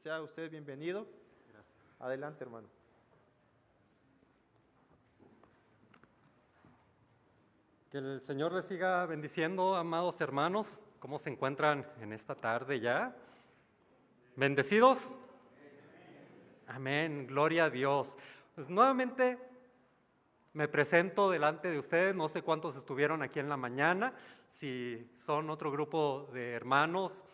Sea usted bienvenido. Gracias. Adelante, hermano. Que el Señor les siga bendiciendo, amados hermanos. ¿Cómo se encuentran en esta tarde ya? ¿Bendecidos? Amén, gloria a Dios. Pues nuevamente me presento delante de ustedes, no sé cuántos estuvieron aquí en la mañana, si son otro grupo de hermanos,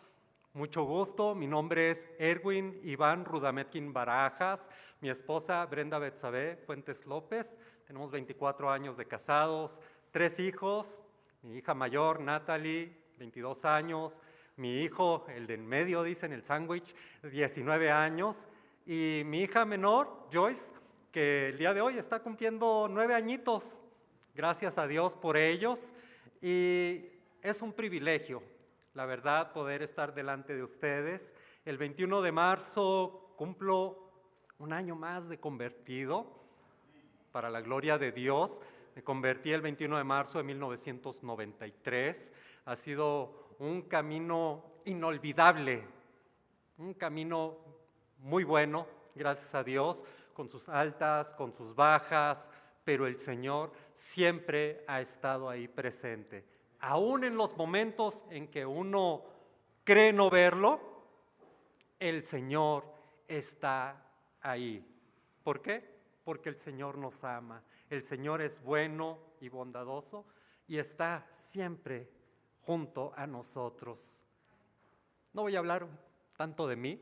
mucho gusto. Mi nombre es Erwin Iván Rudametkin Barajas, mi esposa Brenda Betsabe Fuentes López, tenemos 24 años de casados, 3 hijos, mi hija mayor Natalie, 22 años, mi hijo, el de en medio, dicen el sándwich, 19 años, y mi hija menor, Joyce, que el día de hoy está cumpliendo 9 añitos, gracias a Dios por ellos, y es un privilegio, la verdad, poder estar delante de ustedes. El 21 de marzo cumplo un año más de convertido, para la gloria de Dios. Me convertí el 21 de marzo de 1993, ha sido un camino inolvidable, un camino muy bueno, gracias a Dios, con sus altas, con sus bajas, pero el Señor siempre ha estado ahí presente. Aún en los momentos en que uno cree no verlo, el Señor está ahí. ¿Por qué? Porque el Señor nos ama. El Señor es bueno y bondadoso y está siempre junto a nosotros. No voy a hablar tanto de mí,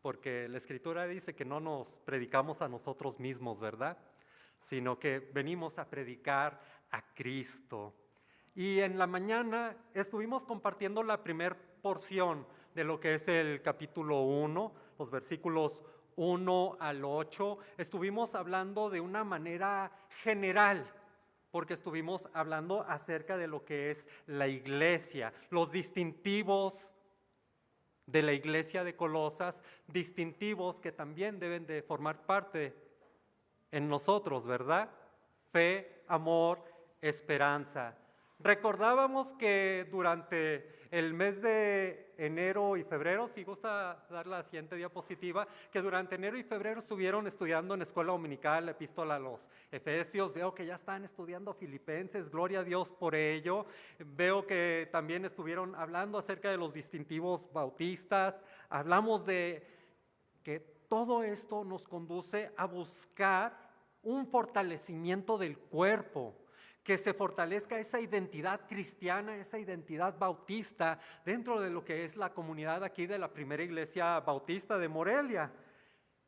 porque la Escritura dice que no nos predicamos a nosotros mismos, ¿verdad? Sino que venimos a predicar a Cristo. Y en la mañana estuvimos compartiendo la primera porción de lo que es el capítulo 1, los versículos 1 al 8. Estuvimos hablando de una manera general, porque estuvimos hablando acerca de lo que es la iglesia, los distintivos de la iglesia de Colosas, distintivos que también deben de formar parte en nosotros, ¿verdad? Fe, amor, esperanza. Recordábamos que durante el mes de enero y febrero, si gusta dar la siguiente diapositiva, que durante enero y febrero estuvieron estudiando en escuela dominical la epístola a los Efesios. Veo que ya están estudiando Filipenses, gloria a Dios por ello. Veo que también estuvieron hablando acerca de los distintivos bautistas. Hablamos de que todo esto nos conduce a buscar un fortalecimiento del cuerpo, que se fortalezca esa identidad cristiana, esa identidad bautista dentro de lo que es la comunidad aquí de la primera iglesia bautista de Morelia.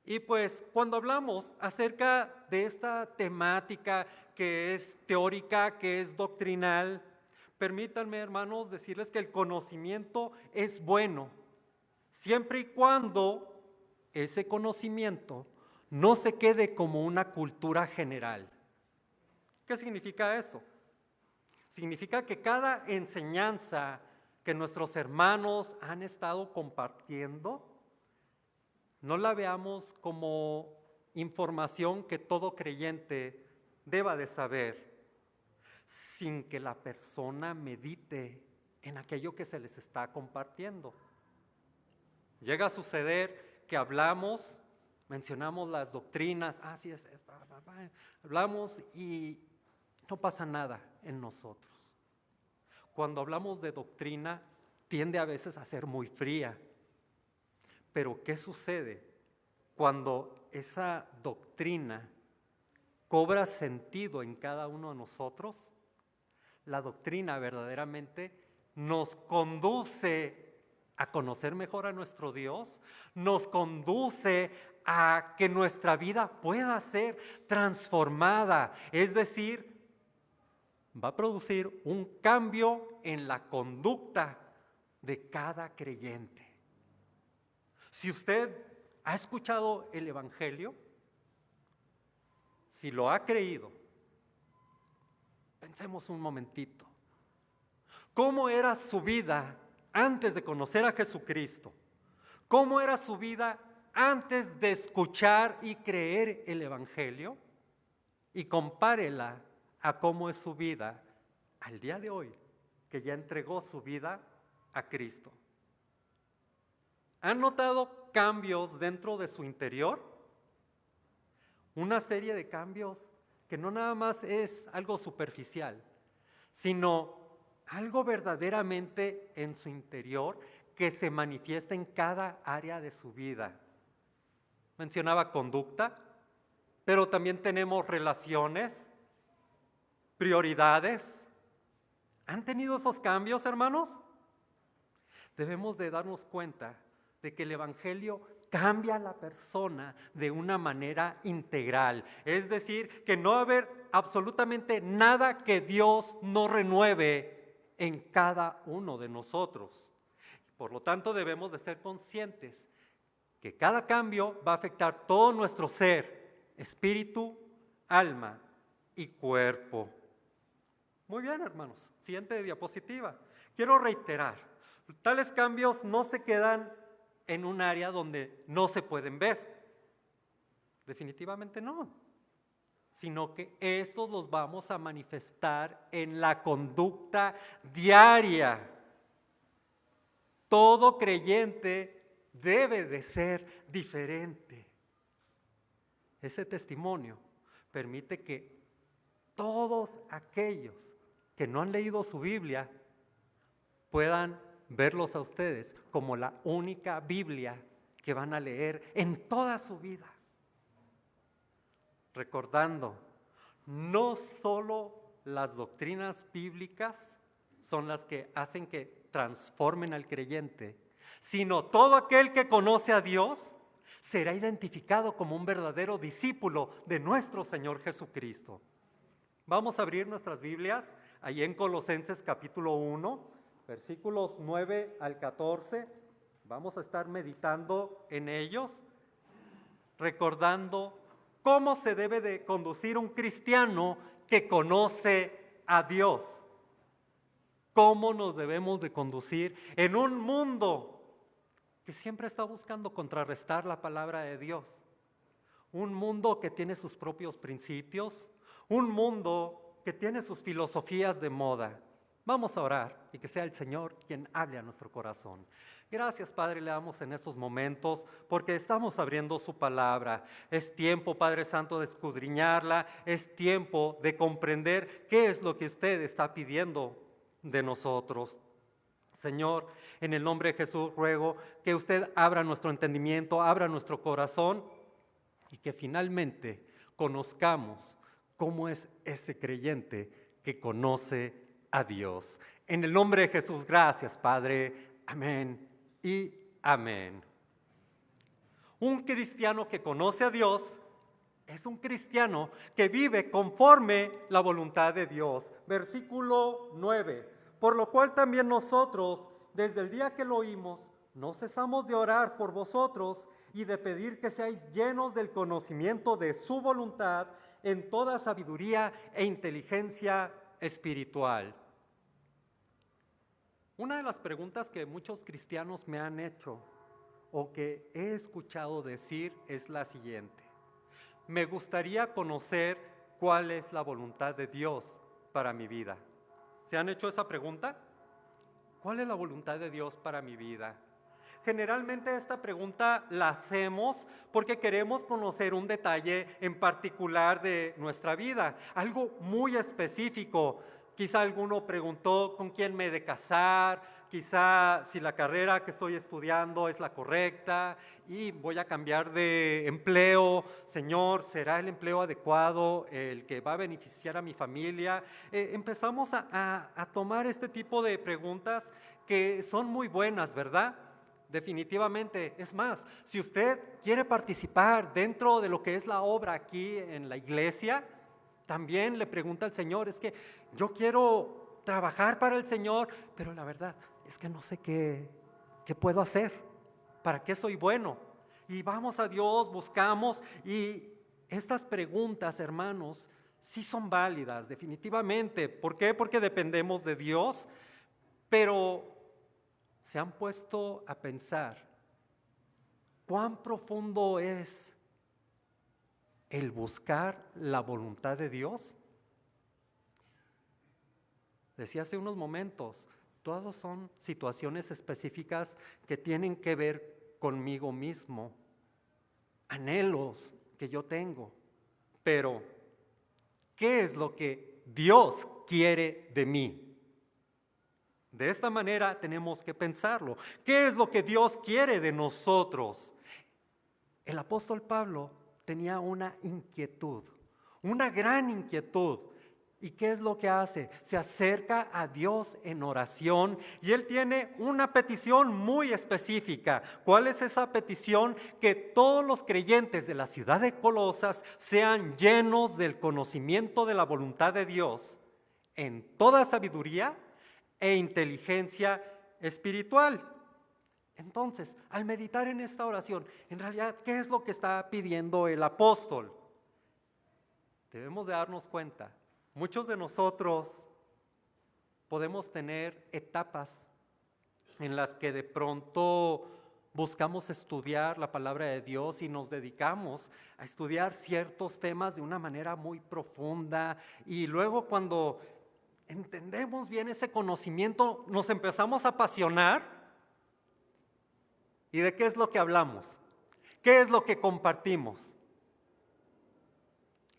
Y pues cuando hablamos acerca de esta temática que es teórica, que es doctrinal, permítanme, hermanos, decirles que el conocimiento es bueno, siempre y cuando ese conocimiento no se quede como una cultura general. ¿Qué significa eso? Significa que cada enseñanza que nuestros hermanos han estado compartiendo, no la veamos como información que todo creyente deba de saber, sin que la persona medite en aquello que se les está compartiendo. Llega a suceder que mencionamos las doctrinas, así es, hablamos y no pasa nada en nosotros. Cuando hablamos de doctrina, tiende a veces a ser muy fría. Pero ¿qué sucede cuando esa doctrina cobra sentido en cada uno de nosotros? La doctrina verdaderamente nos conduce a conocer mejor a nuestro Dios, nos conduce a que nuestra vida pueda ser transformada, es decir, va a producir un cambio en la conducta de cada creyente. Si usted ha escuchado el Evangelio, si lo ha creído, pensemos un momentito. ¿Cómo era su vida antes de conocer a Jesucristo? ¿Cómo era su vida antes de escuchar y creer el Evangelio? Y compárela a cómo es su vida al día de hoy, que ya entregó su vida a Cristo. ¿Han notado cambios dentro de su interior? Una serie de cambios que no nada más es algo superficial, sino algo verdaderamente en su interior que se manifiesta en cada área de su vida. Mencionaba conducta, pero también tenemos relaciones, prioridades. ¿Han tenido esos cambios, hermanos? Debemos de darnos cuenta de que el Evangelio cambia a la persona de una manera integral. Es decir, que no va a haber absolutamente nada que Dios no renueve en cada uno de nosotros. Por lo tanto, debemos de ser conscientes que cada cambio va a afectar todo nuestro ser, espíritu, alma y cuerpo. Muy bien, hermanos. Siguiente diapositiva. Quiero reiterar, tales cambios no se quedan en un área donde no se pueden ver. Definitivamente no. Sino que estos los vamos a manifestar en la conducta diaria. Todo creyente debe de ser diferente. Ese testimonio permite que todos aquellos que no han leído su Biblia puedan verlos a ustedes como la única Biblia que van a leer en toda su vida. Recordando, no solo las doctrinas bíblicas son las que hacen que transformen al creyente, sino todo aquel que conoce a Dios será identificado como un verdadero discípulo de nuestro Señor Jesucristo. Vamos a abrir nuestras Biblias ahí en Colosenses capítulo 1, versículos 9 al 14. Vamos a estar meditando en ellos, recordando cómo se debe de conducir un cristiano que conoce a Dios. Cómo nos debemos de conducir en un mundo que siempre está buscando contrarrestar la palabra de Dios. Un mundo que tiene sus propios principios, un mundo que tiene sus filosofías de moda. Vamos a orar y que sea el Señor quien hable a nuestro corazón. Gracias, Padre, le damos en estos momentos porque estamos abriendo su palabra. Es tiempo, Padre Santo, de escudriñarla, es tiempo de comprender qué es lo que usted está pidiendo de nosotros. Señor, en el nombre de Jesús ruego que usted abra nuestro entendimiento, abra nuestro corazón y que finalmente conozcamos cómo es ese creyente que conoce a Dios. En el nombre de Jesús, gracias, Padre. Amén y amén. Un cristiano que conoce a Dios es un cristiano que vive conforme la voluntad de Dios. Versículo 9. Por lo cual también nosotros, desde el día que lo oímos, no cesamos de orar por vosotros y de pedir que seáis llenos del conocimiento de su voluntad en toda sabiduría e inteligencia espiritual. Una de las preguntas que muchos cristianos me han hecho o que he escuchado decir es la siguiente: me gustaría conocer cuál es la voluntad de Dios para mi vida. ¿Se han hecho esa pregunta? ¿Cuál es la voluntad de Dios para mi vida? Generalmente esta pregunta la hacemos porque queremos conocer un detalle en particular de nuestra vida, algo muy específico. Quizá alguno preguntó con quién me he de casar, quizá si la carrera que estoy estudiando es la correcta y voy a cambiar de empleo. Señor, ¿será el empleo adecuado, el que va a beneficiar a mi familia? Empezamos a tomar este tipo de preguntas que son muy buenas, ¿verdad? Definitivamente. Es más, si usted quiere participar dentro de lo que es la obra aquí en la iglesia, también le pregunta al Señor: es que yo quiero trabajar para el Señor, pero la verdad es que no sé qué puedo hacer, para qué soy bueno. Y vamos a Dios, buscamos, y estas preguntas, hermanos, sí son válidas, definitivamente. ¿Por qué? Porque dependemos de Dios, pero ¿se han puesto a pensar cuán profundo es el buscar la voluntad de Dios? Decía hace unos momentos, todas son situaciones específicas que tienen que ver conmigo mismo, anhelos que yo tengo, pero ¿qué es lo que Dios quiere de mí? De esta manera tenemos que pensarlo. ¿Qué es lo que Dios quiere de nosotros? El apóstol Pablo tenía una inquietud, una gran inquietud. ¿Y qué es lo que hace? Se acerca a Dios en oración y él tiene una petición muy específica. ¿Cuál es esa petición? Que todos los creyentes de la ciudad de Colosas sean llenos del conocimiento de la voluntad de Dios en toda sabiduría e inteligencia espiritual. Entonces, al meditar en esta oración, en realidad, ¿qué es lo que está pidiendo el apóstol? Debemos de darnos cuenta. Muchos de nosotros podemos tener etapas en las que de pronto buscamos estudiar la palabra de Dios y nos dedicamos a estudiar ciertos temas de una manera muy profunda y luego cuando entendemos bien ese conocimiento nos empezamos a apasionar. ¿Y de qué es lo que hablamos? ¿Qué es lo que compartimos?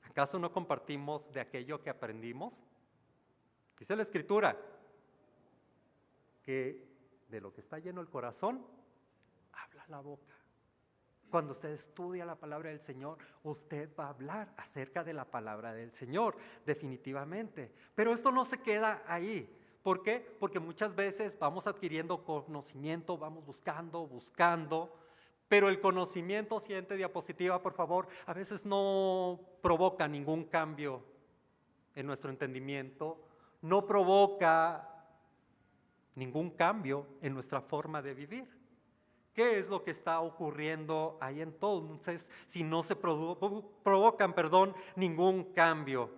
¿Acaso no compartimos de aquello que aprendimos? Dice la Escritura que de lo que está lleno el corazón, habla la boca. Cuando usted estudia la palabra del Señor, usted va a hablar acerca de la palabra del Señor, definitivamente. Pero esto no se queda ahí. ¿Por qué? Porque muchas veces vamos adquiriendo conocimiento, vamos buscando, pero el conocimiento, siguiente diapositiva, por favor, a veces no provoca ningún cambio en nuestro entendimiento, no provoca ningún cambio en nuestra forma de vivir. ¿Qué es lo que está ocurriendo ahí entonces si no se provocan ningún cambio?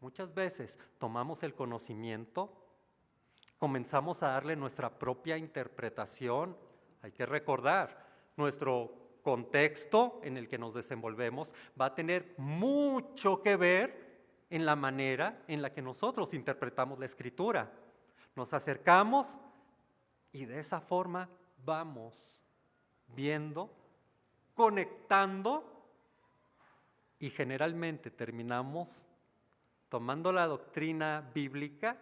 Muchas veces tomamos el conocimiento, comenzamos a darle nuestra propia interpretación. Hay que recordar, nuestro contexto en el que nos desenvolvemos va a tener mucho que ver en la manera en la que nosotros interpretamos la Escritura. Nos acercamos y de esa forma vamos viendo, conectando y generalmente terminamos tomando la doctrina bíblica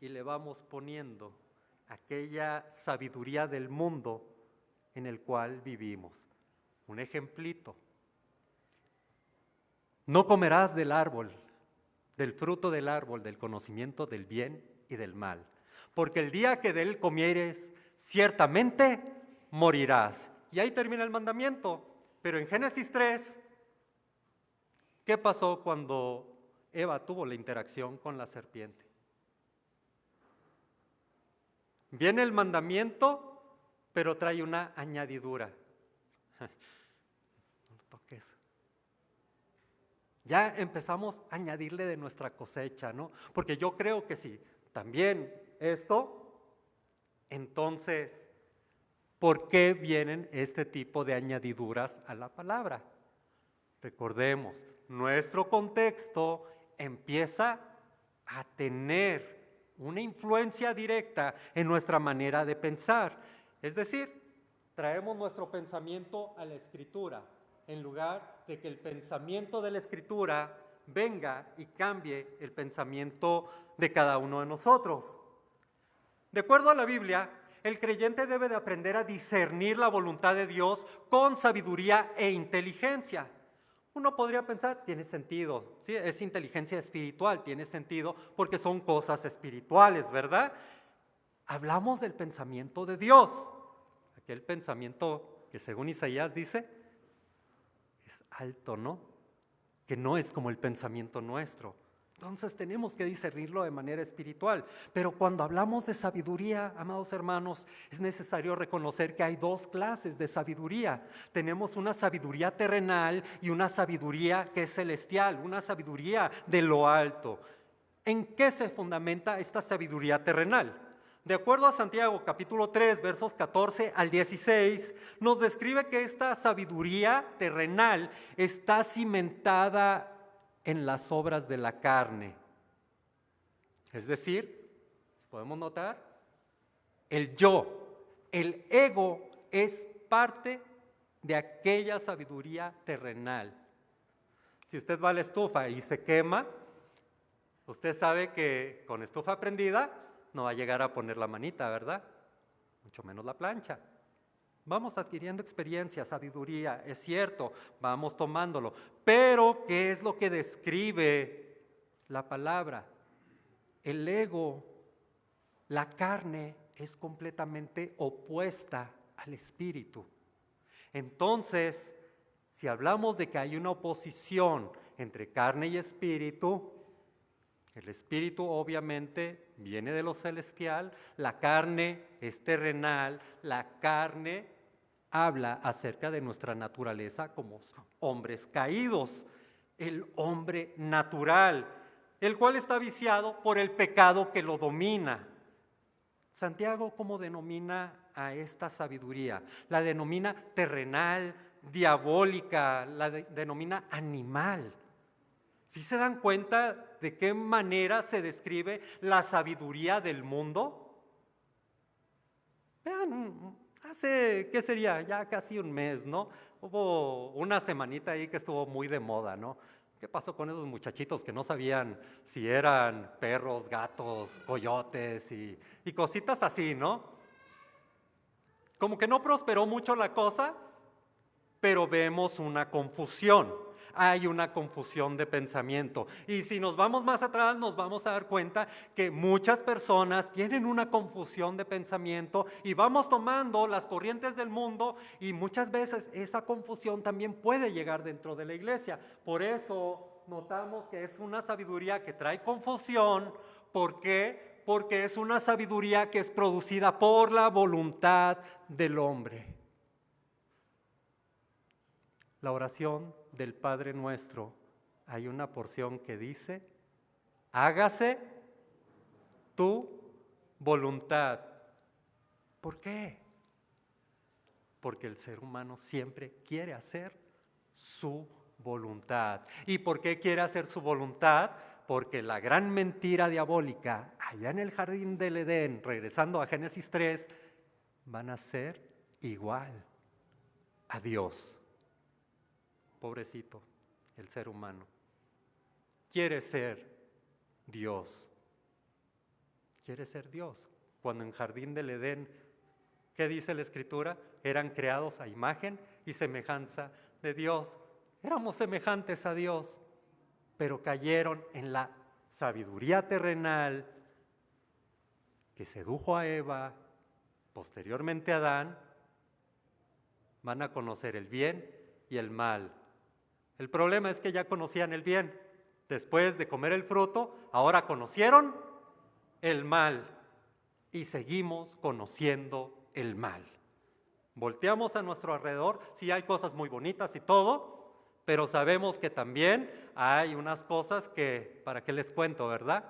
y le vamos poniendo aquella sabiduría del mundo en el cual vivimos. Un ejemplito. No comerás del fruto del árbol, del conocimiento del bien y del mal, porque el día que de él comieres, ciertamente morirás. Y ahí termina el mandamiento. Pero en Génesis 3, ¿qué pasó cuando Eva tuvo la interacción con la serpiente? Viene el mandamiento, pero trae una añadidura. No lo toques. Ya empezamos a añadirle de nuestra cosecha, ¿no? Porque yo creo que sí, también esto, entonces, ¿por qué vienen este tipo de añadiduras a la palabra? Recordemos, nuestro contexto empieza a tener una influencia directa en nuestra manera de pensar. Es decir, traemos nuestro pensamiento a la Escritura, en lugar de que el pensamiento de la Escritura venga y cambie el pensamiento de cada uno de nosotros. De acuerdo a la Biblia, el creyente debe de aprender a discernir la voluntad de Dios con sabiduría e inteligencia. Uno podría pensar, tiene sentido, ¿sí? Es inteligencia espiritual, tiene sentido porque son cosas espirituales, ¿verdad? Hablamos del pensamiento de Dios, aquel pensamiento que según Isaías dice, es alto, ¿no? Que no es como el pensamiento nuestro. Entonces tenemos que discernirlo de manera espiritual. Pero cuando hablamos de sabiduría, amados hermanos, es necesario reconocer que hay dos clases de sabiduría. Tenemos una sabiduría terrenal y una sabiduría que es celestial, una sabiduría de lo alto. ¿En qué se fundamenta esta sabiduría terrenal? De acuerdo a Santiago capítulo 3, versos 14 al 16, nos describe que esta sabiduría terrenal está cimentada en las obras de la carne. Es decir, podemos notar el yo, El ego es parte de aquella sabiduría terrenal. Si usted va a la estufa y se quema, usted sabe que con estufa prendida no va a llegar a poner la manita, ¿verdad? Mucho menos la plancha. Vamos adquiriendo experiencia, sabiduría, es cierto, vamos tomándolo. Pero, ¿qué es lo que describe la palabra? El ego, la carne, es completamente opuesta al espíritu. Entonces, si hablamos de que hay una oposición entre carne y espíritu, el espíritu obviamente viene de lo celestial, la carne es terrenal, la carne habla acerca de nuestra naturaleza como hombres caídos, el hombre natural, el cual está viciado por el pecado que lo domina. Santiago, ¿cómo denomina a esta sabiduría? La denomina terrenal, diabólica, la denomina animal. ¿Sí se dan cuenta de qué manera se describe la sabiduría del mundo? Vean, hace, ¿qué sería? Ya casi un mes, ¿no? Hubo una semanita ahí que estuvo muy de moda, ¿no? ¿Qué pasó con esos muchachitos que no sabían si eran perros, gatos, coyotes y cositas así, ¿no? Como que no prosperó mucho la cosa, pero vemos una confusión. Hay una confusión de pensamiento. Y si nos vamos más atrás, nos vamos a dar cuenta que muchas personas tienen una confusión de pensamiento y vamos tomando las corrientes del mundo y muchas veces esa confusión también puede llegar dentro de la iglesia. Por eso notamos que es una sabiduría que trae confusión. ¿Por qué? Porque es una sabiduría que es producida por la voluntad del hombre. La oración del Padre Nuestro, hay una porción que dice, hágase tu voluntad. ¿Por qué? Porque el ser humano siempre quiere hacer su voluntad. ¿Y por qué quiere hacer su voluntad? Porque la gran mentira diabólica, allá en el jardín del Edén, regresando a Génesis 3, van a ser igual a Dios. Pobrecito, el ser humano. Quiere ser Dios. Quiere ser Dios. Cuando en Jardín del Edén, ¿qué dice la Escritura? Eran creados a imagen y semejanza de Dios. Éramos semejantes a Dios, pero cayeron en la sabiduría terrenal que sedujo a Eva, posteriormente a Adán. Van a conocer el bien y el mal. El problema es que ya conocían el bien. Después de comer el fruto, ahora conocieron el mal y seguimos conociendo el mal. Volteamos a nuestro alrededor, sí hay cosas muy bonitas y todo, pero sabemos que también hay unas cosas que, ¿para qué les cuento, verdad?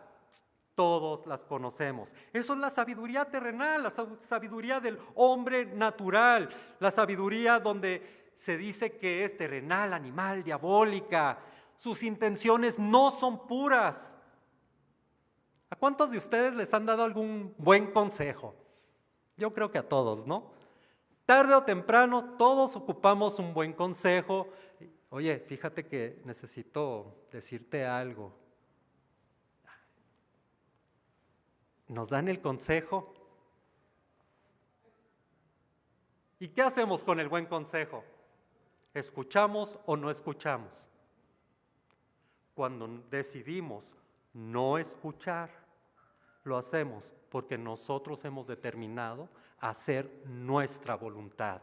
Todos las conocemos. Eso es la sabiduría terrenal, la sabiduría del hombre natural, la sabiduría donde se dice que es terrenal, animal, diabólica. Sus intenciones no son puras. ¿A cuántos de ustedes les han dado algún buen consejo? Yo creo que a todos, ¿no? Tarde o temprano todos ocupamos un buen consejo. Oye, fíjate que necesito decirte algo. Nos dan el consejo. ¿Y qué hacemos con el buen consejo? ¿Escuchamos o no escuchamos? Cuando decidimos no escuchar, lo hacemos porque nosotros hemos determinado hacer nuestra voluntad.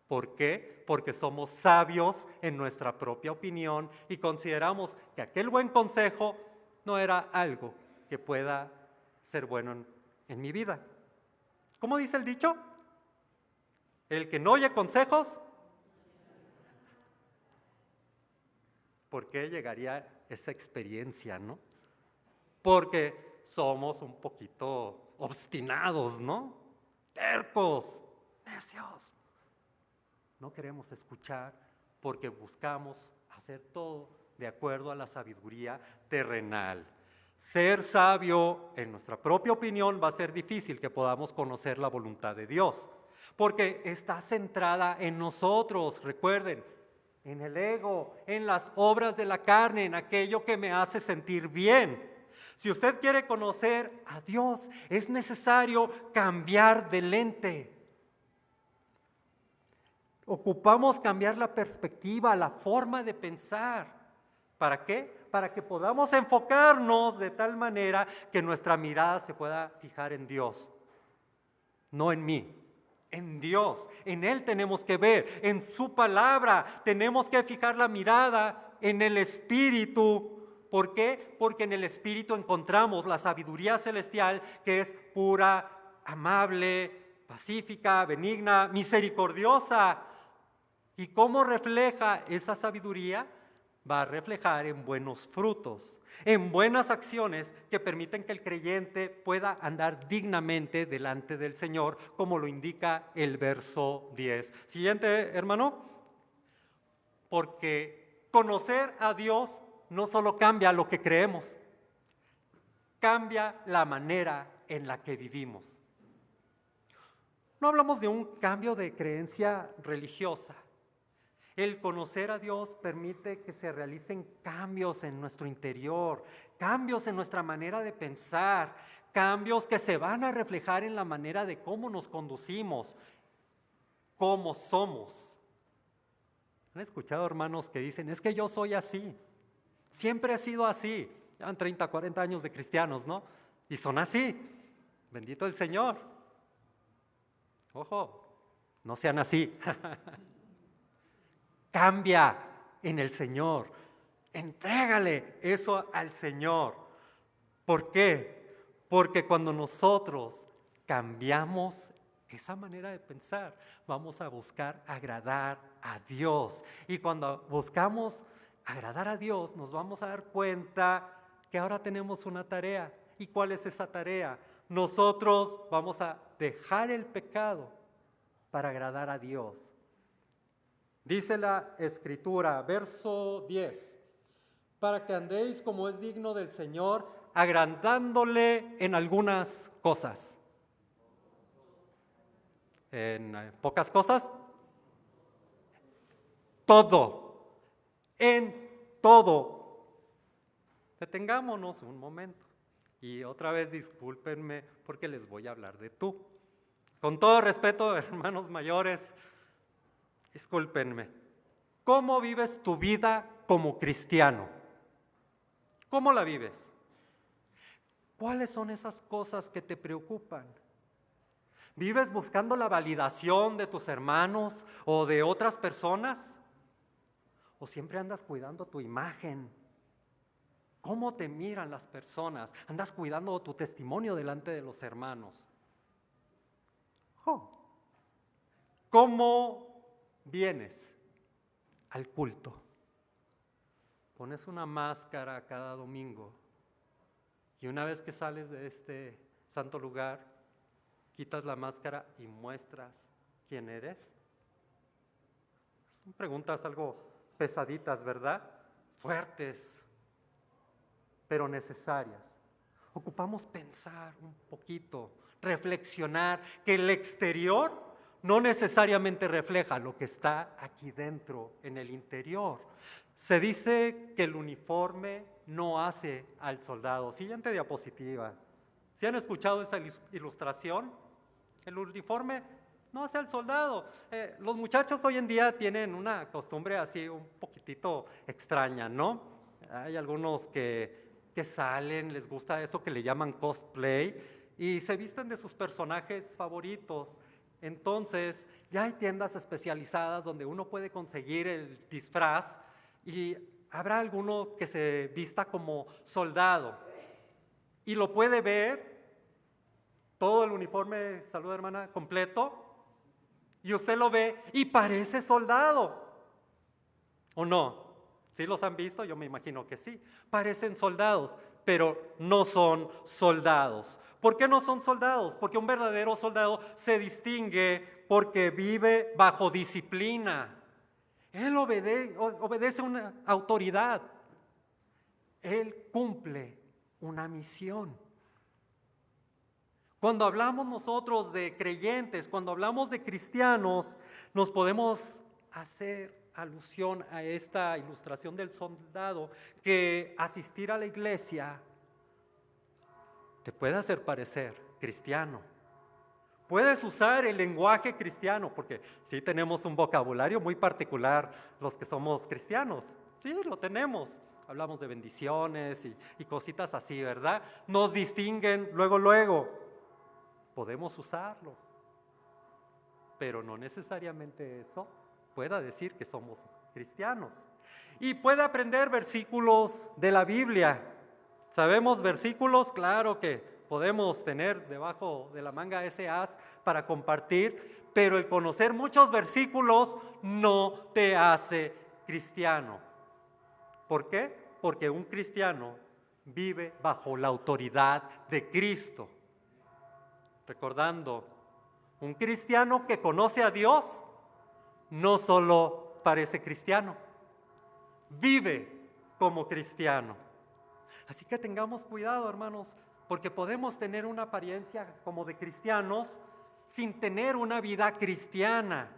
¿Por qué? Porque somos sabios en nuestra propia opinión y consideramos que aquel buen consejo no era algo que pueda ser bueno en mi vida. ¿Cómo dice el dicho? El que no oye consejos, ¿por qué llegaría esa experiencia, no? Porque somos un poquito obstinados, ¿no? Tercos, necios. No queremos escuchar porque buscamos hacer todo de acuerdo a la sabiduría terrenal. Ser sabio en nuestra propia opinión va a ser difícil que podamos conocer la voluntad de Dios. porque está centrada en nosotros, recuerden, en el ego, en las obras de la carne, en aquello que me hace sentir bien. Si usted quiere conocer a Dios, es necesario cambiar de lente. Ocupamos cambiar la perspectiva, la forma de pensar. ¿Para qué? Para que podamos enfocarnos de tal manera que nuestra mirada se pueda fijar en Dios, no en mí. En Dios, en Él tenemos que ver, en su palabra tenemos que fijar la mirada en el Espíritu. ¿Por qué? Porque en el Espíritu encontramos la sabiduría celestial que es pura, amable, pacífica, benigna, misericordiosa. ¿Y cómo refleja esa sabiduría? Va a reflejar en buenos frutos, en buenas acciones que permiten que el creyente pueda andar dignamente delante del Señor, como lo indica el verso 10. Siguiente, hermano. Porque conocer a Dios no solo cambia lo que creemos, cambia la manera en la que vivimos. No hablamos de un cambio de creencia religiosa. El conocer a Dios permite que se realicen cambios en nuestro interior, cambios en nuestra manera de pensar, cambios que se van a reflejar en la manera de cómo nos conducimos, cómo somos. ¿Han escuchado hermanos que dicen, es que yo soy así, siempre he sido así? Llevan 30, 40 años de cristianos, ¿no? Y son así, bendito el Señor. Ojo, no sean así. Cambia en el Señor. Entrégale eso al Señor. ¿Por qué? Porque cuando nosotros cambiamos esa manera de pensar, vamos a buscar agradar a Dios. Y cuando buscamos agradar a Dios, nos vamos a dar cuenta que ahora tenemos una tarea. ¿Y cuál es esa tarea? Nosotros vamos a dejar el pecado para agradar a Dios. Dice la Escritura, verso 10, para que andéis como es digno del Señor, agradándole en algunas cosas. En pocas cosas, todo, en todo. Detengámonos un momento y otra vez discúlpenme porque les voy a hablar de tú. Con todo respeto, hermanos mayores, discúlpenme. ¿Cómo vives tu vida como cristiano? ¿Cómo la vives? ¿Cuáles son esas cosas que te preocupan? ¿Vives buscando la validación de tus hermanos o de otras personas? ¿O siempre andas cuidando tu imagen? ¿Cómo te miran las personas? ¿Andas cuidando tu testimonio delante de los hermanos? ¿Cómo vienes al culto? Pones una máscara cada domingo y una vez que sales de este santo lugar, quitas la máscara y muestras quién eres. Son preguntas algo pesaditas, ¿verdad? Fuertes, pero necesarias. Ocupamos pensar un poquito, reflexionar que el exterior no necesariamente refleja lo que está aquí dentro, en el interior. Se dice que el uniforme no hace al soldado. Siguiente diapositiva. ¿Sí han escuchado esa ilustración? El uniforme no hace al soldado. Los muchachos hoy en día tienen una costumbre así un poquitito extraña, ¿no? Hay algunos que salen, les gusta eso que le llaman cosplay y se visten de sus personajes favoritos. Entonces, ya hay tiendas especializadas donde uno puede conseguir el disfraz y habrá alguno que se vista como soldado y lo puede ver, todo el uniforme, salud hermana, completo, y usted lo ve y parece soldado, ¿o no? ¿Sí los han visto? Yo me imagino que sí. Parecen soldados, pero no son soldados. ¿Por qué no son soldados? Porque un verdadero soldado se distingue porque vive bajo disciplina. Él obedece a una autoridad. Él cumple una misión. Cuando hablamos nosotros de creyentes, cuando hablamos de cristianos, nos podemos hacer alusión a esta ilustración del soldado, que asistir a la iglesia te puede hacer parecer cristiano. Puedes usar el lenguaje cristiano, porque sí tenemos un vocabulario muy particular los que somos cristianos. Sí, lo tenemos. Hablamos de bendiciones y cositas así, ¿verdad? Nos distinguen luego. Podemos usarlo, pero no necesariamente eso pueda decir que somos cristianos. Y puede aprender versículos de la Biblia. ¿Sabemos versículos? Claro que podemos tener debajo de la manga ese as para compartir, pero el conocer muchos versículos no te hace cristiano. ¿Por qué? Porque un cristiano vive bajo la autoridad de Cristo. Recordando, un cristiano que conoce a Dios no solo parece cristiano, vive como cristiano. Así que tengamos cuidado, hermanos, porque podemos tener una apariencia como de cristianos sin tener una vida cristiana.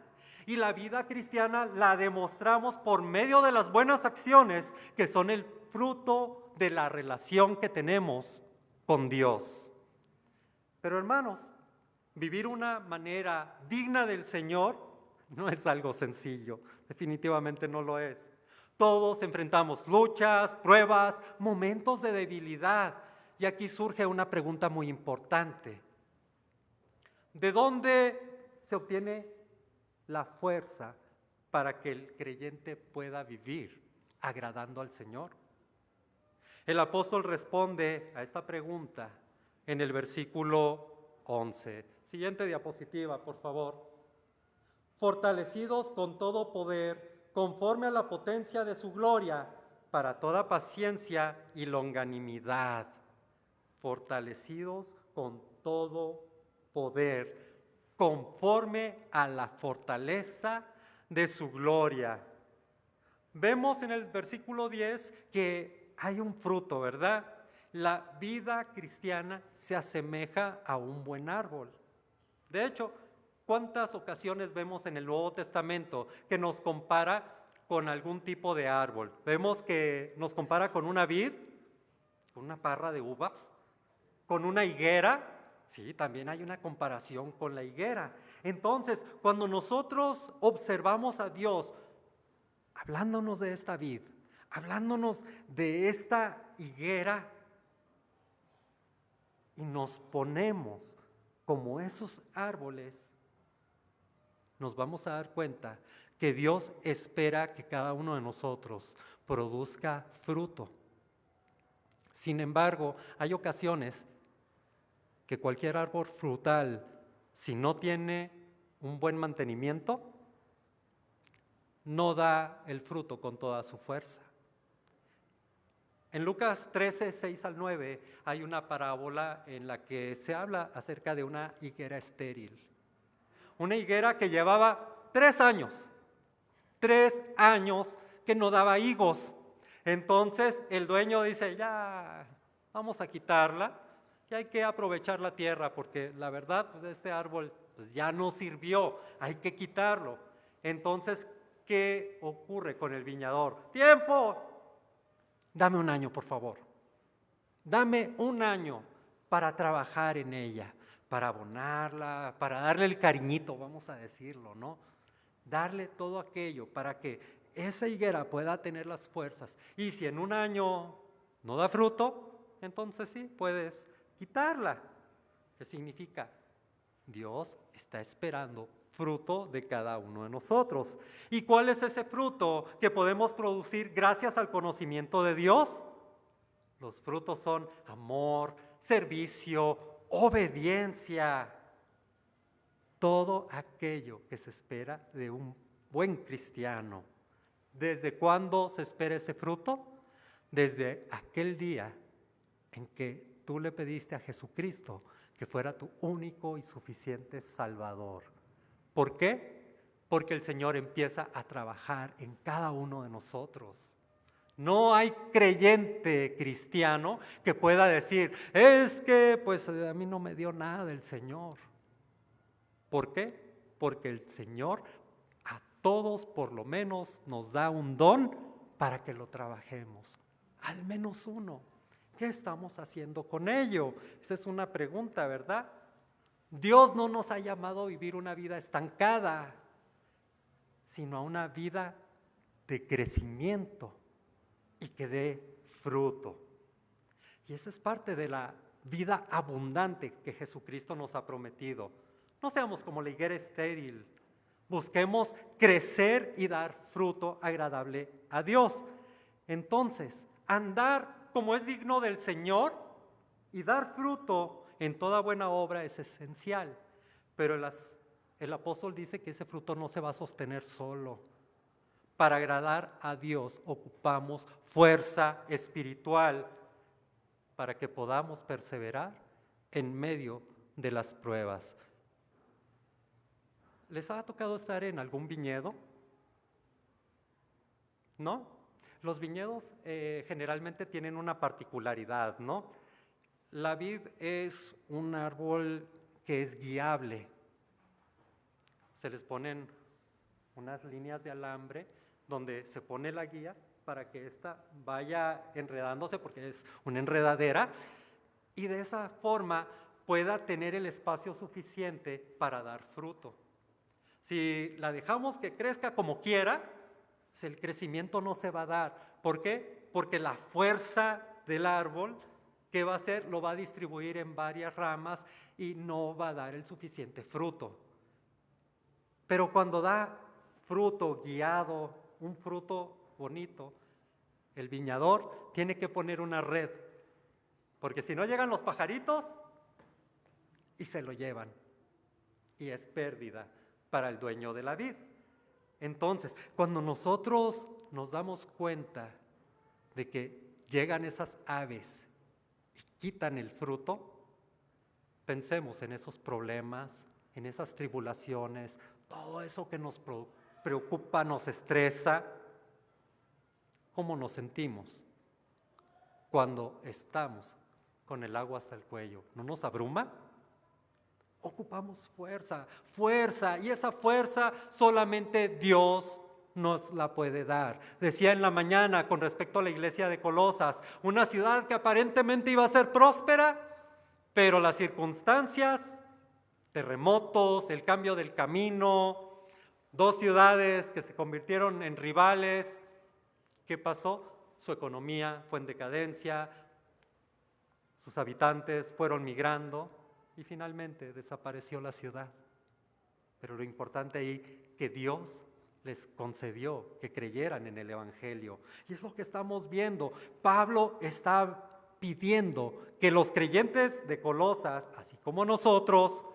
Y la vida cristiana la demostramos por medio de las buenas acciones que son el fruto de la relación que tenemos con Dios. Pero hermanos, vivir una manera digna del Señor no es algo sencillo, definitivamente no lo es. Todos enfrentamos luchas, pruebas, momentos de debilidad. Y aquí surge una pregunta muy importante. ¿De dónde se obtiene la fuerza para que el creyente pueda vivir agradando al Señor? El apóstol responde a esta pregunta en el versículo 11. Siguiente diapositiva, por favor. Fortalecidos con todo poder, conforme a la potencia de su gloria, para toda paciencia y longanimidad. Fortalecidos con todo poder, conforme a la fortaleza de su gloria. Vemos en el versículo 10 que hay un fruto, ¿verdad? La vida cristiana se asemeja a un buen árbol. De hecho, ¿cuántas ocasiones vemos en el Nuevo Testamento que nos compara con algún tipo de árbol? Vemos que nos compara con una vid, con una parra de uvas, con una higuera. Sí, también hay una comparación con la higuera. Entonces, cuando nosotros observamos a Dios hablándonos de esta vid, hablándonos de esta higuera, y nos ponemos como esos árboles, nos vamos a dar cuenta que Dios espera que cada uno de nosotros produzca fruto. Sin embargo, hay ocasiones que cualquier árbol frutal, si no tiene un buen mantenimiento, no da el fruto con toda su fuerza. En Lucas 13, 6 al 9, hay una parábola en la que se habla acerca de una higuera estéril. Una higuera que llevaba 3 años que no daba higos. Entonces el dueño dice, ya, vamos a quitarla, y hay que aprovechar la tierra, porque la verdad, pues este árbol pues, ya no sirvió, hay que quitarlo. Entonces, ¿qué ocurre con el viñador? ¡Tiempo! Dame 1 año, por favor. Dame 1 año para trabajar en ella, para abonarla, para darle el cariñito, vamos a decirlo, ¿no? Darle todo aquello para que esa higuera pueda tener las fuerzas. Y si en 1 año no da fruto, entonces sí, puedes quitarla. ¿Qué significa? Dios está esperando fruto de cada uno de nosotros. ¿Y cuál es ese fruto que podemos producir gracias al conocimiento de Dios? Los frutos son amor, servicio, obediencia. Todo aquello que se espera de un buen cristiano. ¿Desde cuándo se espera ese fruto? Desde aquel día en que tú le pediste a Jesucristo que fuera tu único y suficiente Salvador. ¿Por qué? Porque el Señor empieza a trabajar en cada uno de nosotros. No hay creyente cristiano que pueda decir, es que pues a mí no me dio nada el Señor. ¿Por qué? Porque el Señor a todos por lo menos nos da un don para que lo trabajemos. Al menos uno. ¿Qué estamos haciendo con ello? Esa es una pregunta, ¿verdad? Dios no nos ha llamado a vivir una vida estancada, sino a una vida de crecimiento y que dé fruto. Y esa es parte de la vida abundante que Jesucristo nos ha prometido. No seamos como la higuera estéril, busquemos crecer y dar fruto agradable a Dios. Entonces, andar como es digno del Señor y dar fruto en toda buena obra es esencial, pero el apóstol dice que ese fruto no se va a sostener solo. Para agradar a Dios ocupamos fuerza espiritual para que podamos perseverar en medio de las pruebas. ¿Les ha tocado estar en algún viñedo? ¿No? Los viñedos generalmente tienen una particularidad, ¿no? La vid es un árbol que es guiable. Se les ponen unas líneas de alambre donde se pone la guía para que ésta vaya enredándose, porque es una enredadera, y de esa forma pueda tener el espacio suficiente para dar fruto. Si la dejamos que crezca como quiera, pues el crecimiento no se va a dar. ¿Por qué? Porque la fuerza del árbol, ¿qué va a hacer? Lo va a distribuir en varias ramas y no va a dar el suficiente fruto. Pero cuando da fruto guiado, un fruto bonito, el viñador tiene que poner una red, porque si no llegan los pajaritos y se lo llevan, y es pérdida para el dueño de la vid. Entonces, cuando nosotros nos damos cuenta de que llegan esas aves y quitan el fruto, pensemos en esos problemas, en esas tribulaciones, todo eso que nos preocupa, nos estresa. ¿Cómo nos sentimos cuando estamos con el agua hasta el cuello? ¿No nos abruma? Ocupamos fuerza, y esa fuerza solamente Dios nos la puede dar. Decía en la mañana con respecto a la iglesia de Colosas, una ciudad que aparentemente iba a ser próspera, pero las circunstancias, terremotos, el cambio del camino, dos ciudades que se convirtieron en rivales. ¿Qué pasó? Su economía fue en decadencia, sus habitantes fueron migrando y finalmente desapareció la ciudad. Pero lo importante ahí, que Dios les concedió que creyeran en el Evangelio. Y es lo que estamos viendo. Pablo está pidiendo que los creyentes de Colosas, así como nosotros,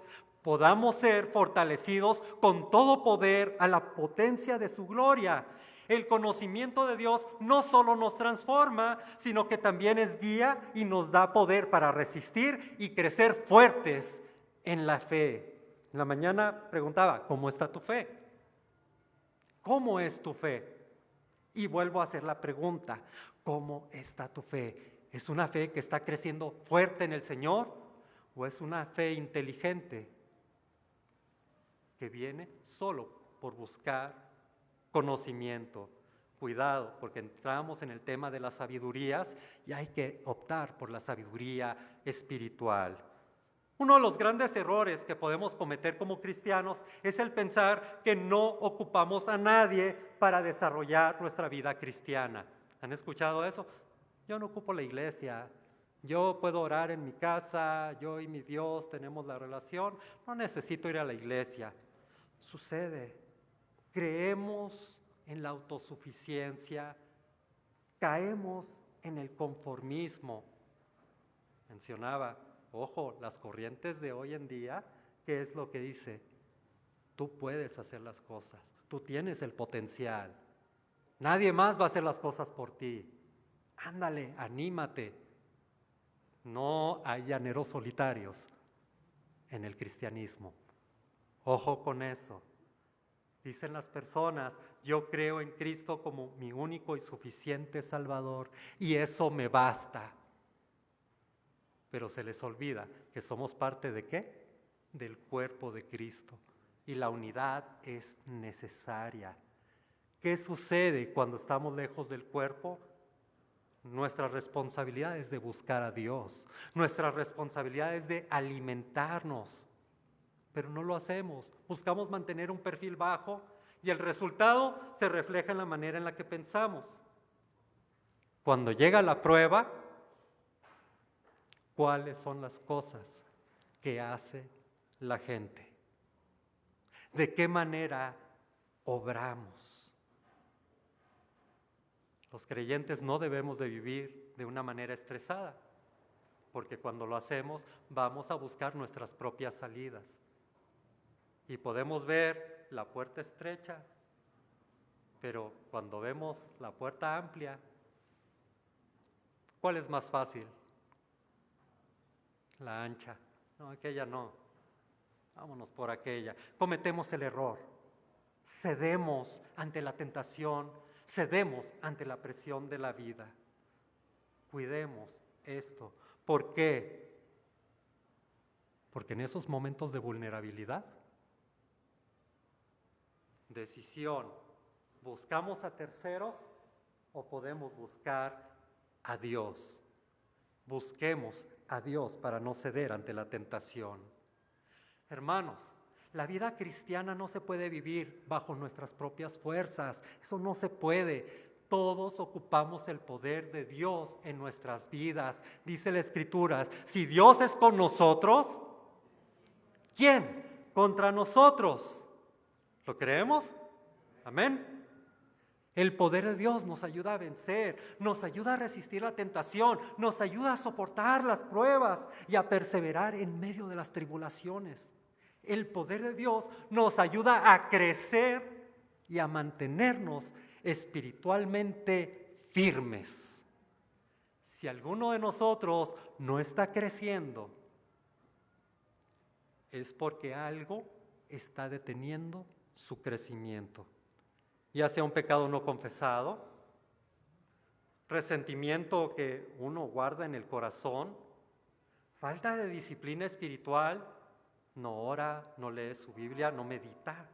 podamos ser fortalecidos con todo poder a la potencia de su gloria. El conocimiento de Dios no solo nos transforma, sino que también es guía y nos da poder para resistir y crecer fuertes en la fe. En la mañana preguntaba, ¿cómo está tu fe? ¿Cómo es tu fe? Y vuelvo a hacer la pregunta, ¿cómo está tu fe? ¿Es una fe que está creciendo fuerte en el Señor o es una fe inteligente que viene solo por buscar conocimiento? Cuidado, porque entramos en el tema de las sabidurías y hay que optar por la sabiduría espiritual. Uno de los grandes errores que podemos cometer como cristianos es el pensar que no ocupamos a nadie para desarrollar nuestra vida cristiana. ¿Han escuchado eso? Yo no ocupo la iglesia, yo puedo orar en mi casa, yo y mi Dios tenemos la relación, no necesito ir a la iglesia. Sucede, creemos en la autosuficiencia, caemos en el conformismo. Mencionaba, ojo, las corrientes de hoy en día, ¿qué es lo que dice? Tú puedes hacer las cosas, tú tienes el potencial, nadie más va a hacer las cosas por ti. Ándale, anímate. No hay llaneros solitarios en el cristianismo. Ojo con eso. Dicen las personas, yo creo en Cristo como mi único y suficiente Salvador, y eso me basta. Pero se les olvida que somos parte ¿de qué? Del cuerpo de Cristo, y la unidad es necesaria. ¿Qué sucede cuando estamos lejos del cuerpo? Nuestra responsabilidad es de buscar a Dios, nuestra responsabilidad es de alimentarnos, pero no lo hacemos. Buscamos mantener un perfil bajo y el resultado se refleja en la manera en la que pensamos. Cuando llega la prueba, ¿cuáles son las cosas que hace la gente? ¿De qué manera obramos? Los creyentes no debemos de vivir de una manera estresada, porque cuando lo hacemos vamos a buscar nuestras propias salidas. Y podemos ver la puerta estrecha, pero cuando vemos la puerta amplia, ¿cuál es más fácil? La ancha. No, aquella no. Vámonos por aquella. Cometemos el error. Cedemos ante la tentación, cedemos ante la presión de la vida. Cuidemos esto. ¿Por qué? Porque en esos momentos de vulnerabilidad, decisión, ¿buscamos a terceros o podemos buscar a Dios? Busquemos a Dios para no ceder ante la tentación. Hermanos, la vida cristiana no se puede vivir bajo nuestras propias fuerzas. Eso no se puede. Todos ocupamos el poder de Dios en nuestras vidas. Dice la Escritura, si Dios es con nosotros, ¿quién? Contra nosotros. ¿Lo creemos? Amén. El poder de Dios nos ayuda a vencer, nos ayuda a resistir la tentación, nos ayuda a soportar las pruebas y a perseverar en medio de las tribulaciones. El poder de Dios nos ayuda a crecer y a mantenernos espiritualmente firmes. Si alguno de nosotros no está creciendo, es porque algo está deteniendo su crecimiento. Ya sea un pecado no confesado, resentimiento que uno guarda en el corazón, falta de disciplina espiritual, no ora, no lee su Biblia, no medita,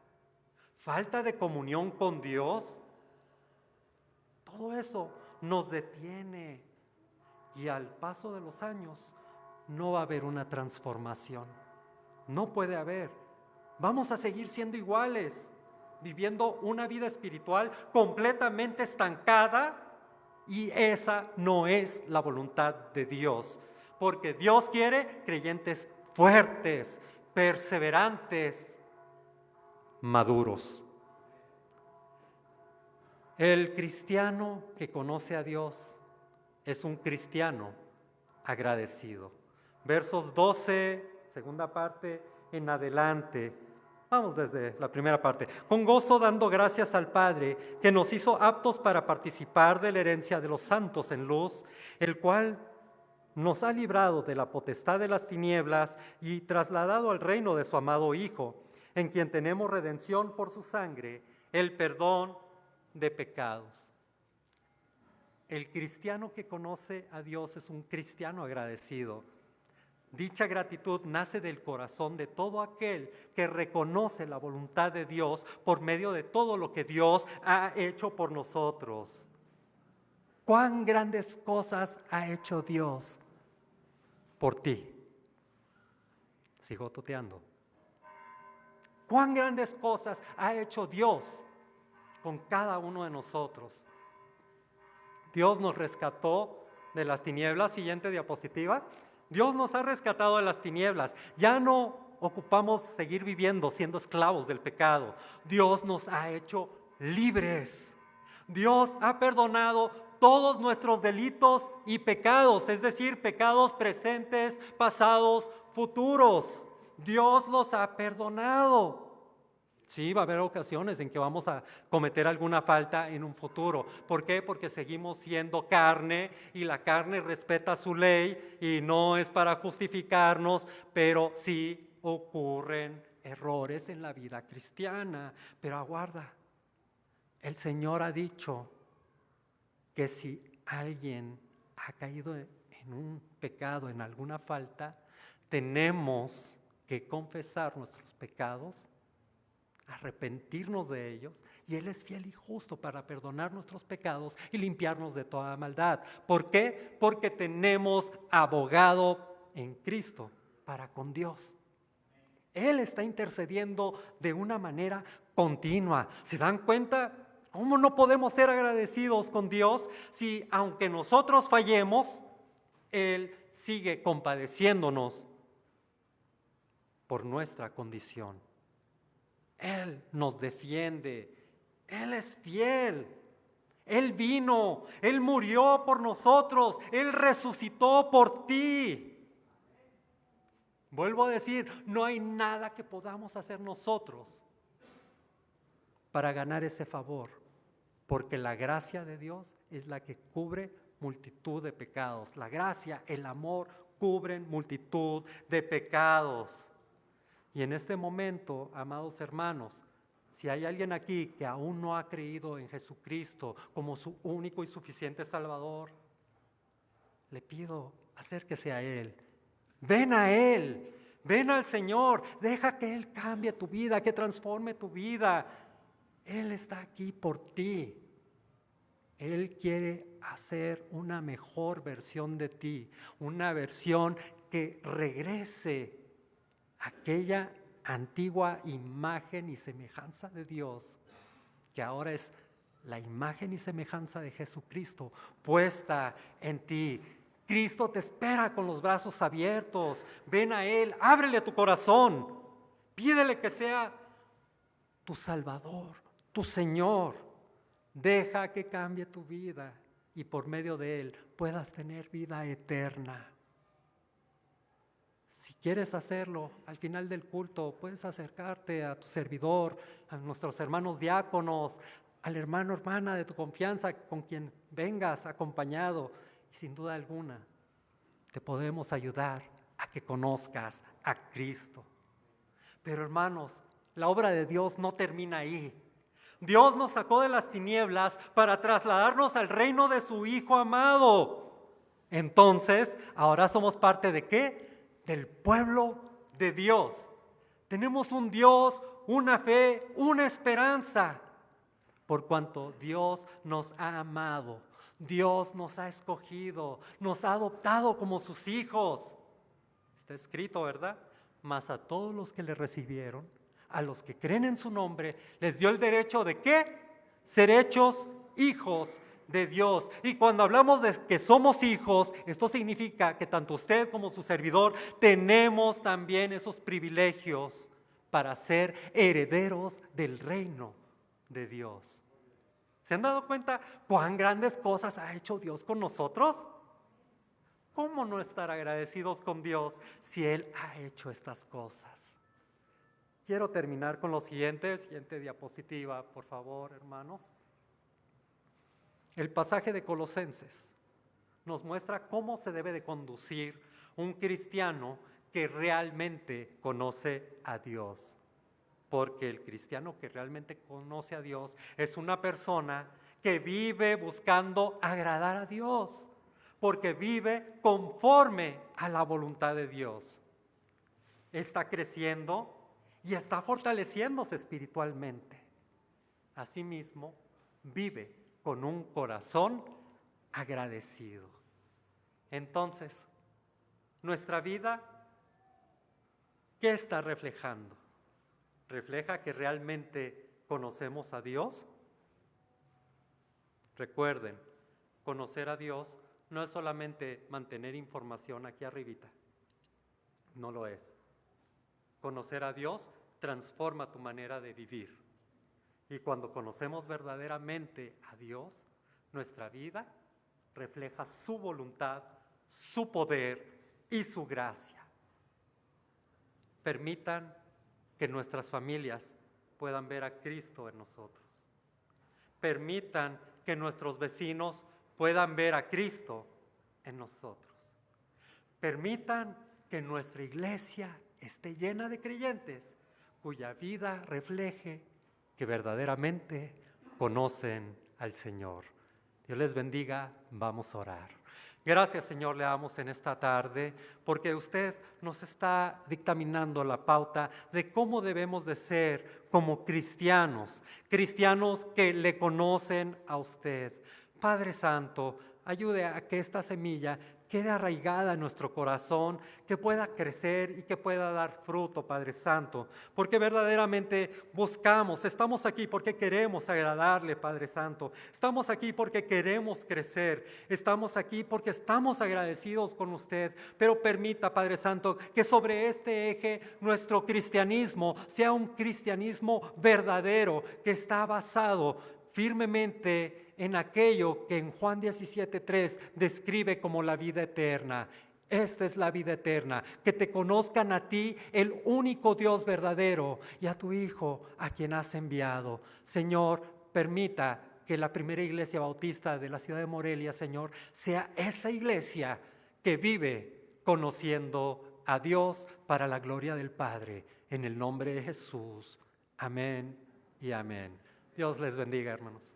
falta de comunión con Dios, todo eso nos detiene y al paso de los años no va a haber una transformación, no puede haber, vamos a seguir siendo iguales, viviendo una vida espiritual completamente estancada y esa no es la voluntad de Dios, porque Dios quiere creyentes fuertes, perseverantes, maduros. El cristiano que conoce a Dios es un cristiano agradecido. Versos 12, segunda parte en adelante. Vamos desde la primera parte. Con gozo dando gracias al Padre, que nos hizo aptos para participar de la herencia de los santos en luz, el cual nos ha librado de la potestad de las tinieblas y trasladado al reino de su amado Hijo, en quien tenemos redención por su sangre, el perdón de pecados. El cristiano que conoce a Dios es un cristiano agradecido. Dicha gratitud nace del corazón de todo aquel que reconoce la voluntad de Dios por medio de todo lo que Dios ha hecho por nosotros. ¿Cuán grandes cosas ha hecho Dios por ti? Sigo tuteando. ¿Cuán grandes cosas ha hecho Dios con cada uno de nosotros? Dios nos rescató de las tinieblas. Siguiente diapositiva. Dios nos ha rescatado de las tinieblas. Ya no ocupamos seguir viviendo siendo esclavos del pecado. Dios nos ha hecho libres. Dios ha perdonado todos nuestros delitos y pecados, es decir, pecados presentes, pasados, futuros. Dios los ha perdonado. Sí, va a haber ocasiones en que vamos a cometer alguna falta en un futuro. ¿Por qué? Porque seguimos siendo carne y la carne respeta su ley y no es para justificarnos, pero sí ocurren errores en la vida cristiana, pero aguarda. El Señor ha dicho que si alguien ha caído en un pecado, en alguna falta, tenemos que confesar nuestros pecados, arrepentirnos de ellos, y Él es fiel y justo para perdonar nuestros pecados y limpiarnos de toda maldad. ¿Por qué? Porque tenemos abogado en Cristo para con Dios. Él está intercediendo de una manera continua. ¿Se dan cuenta? ¿Cómo no podemos ser agradecidos con Dios si aunque nosotros fallemos, Él sigue compadeciéndonos por nuestra condición? Él nos defiende, Él es fiel, Él vino, Él murió por nosotros, Él resucitó por ti. Vuelvo a decir, no hay nada que podamos hacer nosotros para ganar ese favor, porque la gracia de Dios es la que cubre multitud de pecados. La gracia, el amor cubren multitud de pecados. Y en este momento, amados hermanos, si hay alguien aquí que aún no ha creído en Jesucristo como su único y suficiente Salvador, le pido, acérquese a Él. Ven a Él, ven al Señor, deja que Él cambie tu vida, que transforme tu vida. Él está aquí por ti. Él quiere hacer una mejor versión de ti, una versión que regrese a aquella antigua imagen y semejanza de Dios, que ahora es la imagen y semejanza de Jesucristo puesta en ti. Cristo te espera con los brazos abiertos. Ven a Él, ábrele tu corazón, pídele que sea tu Salvador, tu Señor. Deja que cambie tu vida y por medio de Él puedas tener vida eterna. Si quieres hacerlo, al final del culto puedes acercarte a tu servidor, a nuestros hermanos diáconos, al hermano o hermana de tu confianza con quien vengas acompañado. Y sin duda alguna, te podemos ayudar a que conozcas a Cristo. Pero hermanos, la obra de Dios no termina ahí. Dios nos sacó de las tinieblas para trasladarnos al reino de su Hijo amado. Entonces, ahora somos parte ¿de qué? Del pueblo de Dios. Tenemos un Dios, una fe, una esperanza. Por cuanto Dios nos ha amado, Dios nos ha escogido, nos ha adoptado como sus hijos. Está escrito, ¿verdad? Mas a todos los que le recibieron, a los que creen en su nombre, les dio el derecho ¿de qué? Ser hechos hijos de Dios. Y cuando hablamos de que somos hijos, esto significa que tanto usted como su servidor tenemos también esos privilegios para ser herederos del reino de Dios. ¿Se han dado cuenta cuán grandes cosas ha hecho Dios con nosotros? ¿Cómo no estar agradecidos con Dios si Él ha hecho estas cosas? Quiero terminar con lo siguiente diapositiva, por favor, hermanos. El pasaje de Colosenses nos muestra cómo se debe de conducir un cristiano que realmente conoce a Dios. Porque el cristiano que realmente conoce a Dios es una persona que vive buscando agradar a Dios, porque vive conforme a la voluntad de Dios. Está creciendo y está fortaleciéndose espiritualmente. Asimismo, vive con un corazón agradecido. Entonces, nuestra vida, ¿qué está reflejando? ¿Refleja que realmente conocemos a Dios? Recuerden, conocer a Dios no es solamente mantener información aquí arribita. No lo es. Conocer a Dios transforma tu manera de vivir. Y cuando conocemos verdaderamente a Dios, nuestra vida refleja su voluntad, su poder y su gracia. Permitan que nuestras familias puedan ver a Cristo en nosotros. Permitan que nuestros vecinos puedan ver a Cristo en nosotros. Permitan que nuestra iglesia esté llena de creyentes cuya vida refleje que verdaderamente conocen al Señor. Dios les bendiga, vamos a orar. Gracias, Señor, le damos en esta tarde, porque usted nos está dictaminando la pauta de cómo debemos de ser como cristianos, cristianos que le conocen a usted. Padre Santo, ayude a que esta semilla quede arraigada en nuestro corazón, que pueda crecer y que pueda dar fruto, Padre Santo, porque verdaderamente buscamos, estamos aquí porque queremos agradarle, Padre Santo, estamos aquí porque queremos crecer, estamos aquí porque estamos agradecidos con usted, pero permita, Padre Santo, que sobre este eje nuestro cristianismo sea un cristianismo verdadero, que está basado firmemente en aquello que en Juan 17:3 describe como la vida eterna. Esta es la vida eterna, que te conozcan a ti, el único Dios verdadero, y a tu Hijo, a quien has enviado. Señor, permita que la primera iglesia bautista de la ciudad de Morelia, Señor, sea esa iglesia que vive conociendo a Dios para la gloria del Padre. En el nombre de Jesús. Amén y amén. Dios les bendiga, hermanos.